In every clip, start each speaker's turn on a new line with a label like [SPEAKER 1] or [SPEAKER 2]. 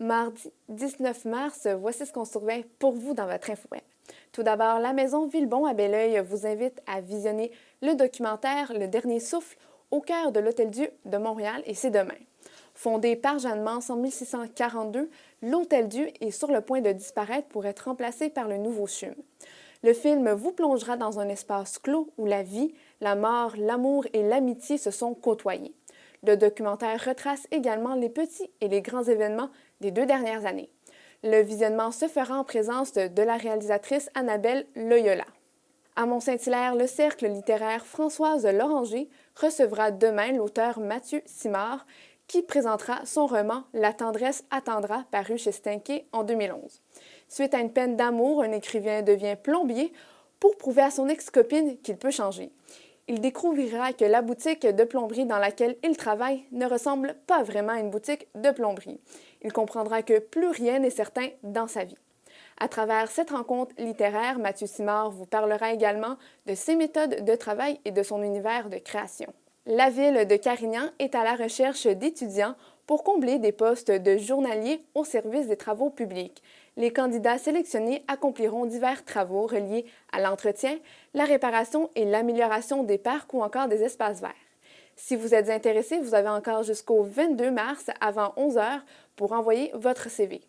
[SPEAKER 1] Mardi 19 mars, voici ce qu'on surveille pour vous dans votre InfoWeb. Tout d'abord, la Maison Villebon à Belleuil vous invite à visionner le documentaire Le Dernier Souffle au cœur de l'Hôtel-Dieu de Montréal et c'est demain. Fondé par Jeanne Mance en 1642, l'Hôtel-Dieu est sur le point de disparaître pour être remplacé par le Nouveau CHUM. Le film vous plongera dans un espace clos où la vie, la mort, l'amour et l'amitié se sont côtoyés. Le documentaire retrace également les petits et les grands événements des 2 dernières années. Le visionnement se fera en présence de la réalisatrice Annabelle Loyola. À Mont-Saint-Hilaire, le cercle littéraire Françoise Loranger recevra demain l'auteur Mathieu Simard qui présentera son roman La tendresse attendra, paru chez Stenké en 2011. Suite à une peine d'amour, un écrivain devient plombier pour prouver à son ex-copine qu'il peut changer. Il découvrira que la boutique de plomberie dans laquelle il travaille ne ressemble pas vraiment à une boutique de plomberie. Il comprendra que plus rien n'est certain dans sa vie. À travers cette rencontre littéraire, Mathieu Simard vous parlera également de ses méthodes de travail et de son univers de création. La ville de Carignan est à la recherche d'étudiants pour combler des postes de journaliers au service des travaux publics. Les candidats sélectionnés accompliront divers travaux reliés à l'entretien, la réparation et l'amélioration des parcs ou encore des espaces verts. Si vous êtes intéressé, vous avez encore jusqu'au 22 mars avant 11 h pour envoyer votre CV.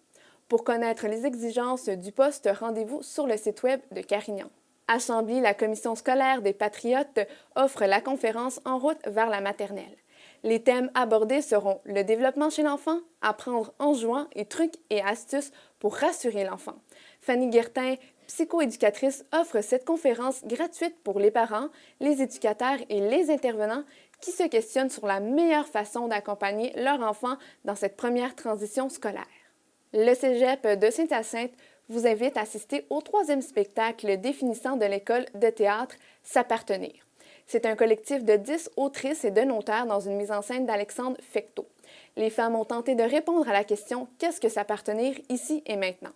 [SPEAKER 1] Pour connaître les exigences du poste, rendez-vous sur le site web de Carignan. À Chambly, la commission scolaire des Patriotes offre la conférence En route vers la maternelle. Les thèmes abordés seront le développement chez l'enfant, apprendre en jouant et trucs et astuces pour rassurer l'enfant. Fanny Guertin, psychoéducatrice, offre cette conférence gratuite pour les parents, les éducateurs et les intervenants qui se questionnent sur la meilleure façon d'accompagner leur enfant dans cette première transition scolaire. Le Cégep de Saint-Hyacinthe vous invite à assister au 3e spectacle définissant de l'école de théâtre S'appartenir. C'est un collectif de 10 autrices et de notaires dans une mise en scène d'Alexandre Fecteau. Les femmes ont tenté de répondre à la question « Qu'est-ce que s'appartenir ici et maintenant ?»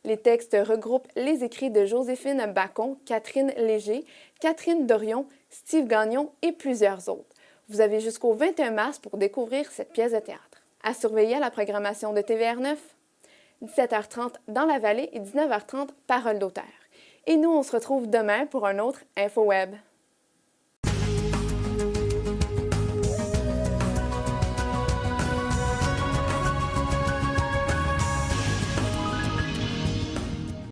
[SPEAKER 1] Les textes regroupent les écrits de Joséphine Bacon, Catherine Léger, Catherine Dorion, Steve Gagnon et plusieurs autres. Vous avez jusqu'au 21 mars pour découvrir cette pièce de théâtre. À surveiller à la programmation de TVR9, 17h30 dans la vallée et 19h30 Parole d'auteur. Et nous, on se retrouve demain pour un autre InfoWeb.